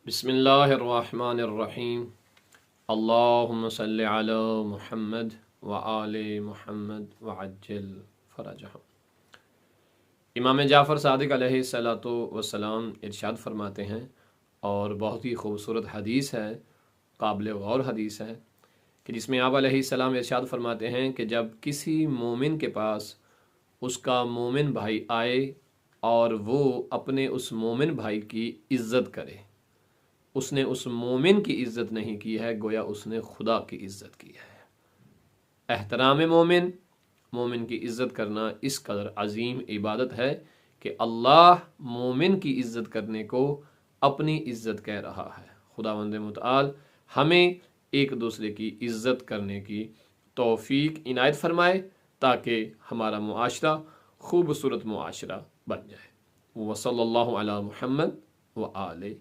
بسم اللہ الرحمن الرحیم اللہم صلی علی محمد وآل محمد وعجل فرجہم۔ امام جعفر صادق علیہ الصلاۃ والسلام ارشاد فرماتے ہیں، اور بہت ہی خوبصورت حدیث ہے، قابل غور حدیث ہے، کہ جس میں آپ علیہ السلام ارشاد فرماتے ہیں کہ جب کسی مومن کے پاس اس کا مومن بھائی آئے اور وہ اپنے اس مومن بھائی کی عزت کرے، اس نے اس مومن کی عزت نہیں کی ہے، گویا اس نے خدا کی عزت کی ہے۔ احترام مومن کی عزت کرنا اس قدر عظیم عبادت ہے کہ اللہ مومن کی عزت کرنے کو اپنی عزت کہہ رہا ہے۔ خداوند متعال ہمیں ایک دوسرے کی عزت کرنے کی توفیق عنایت فرمائے تاکہ ہمارا معاشرہ خوبصورت معاشرہ بن جائے۔ وصلی اللہ علی محمد وآلہ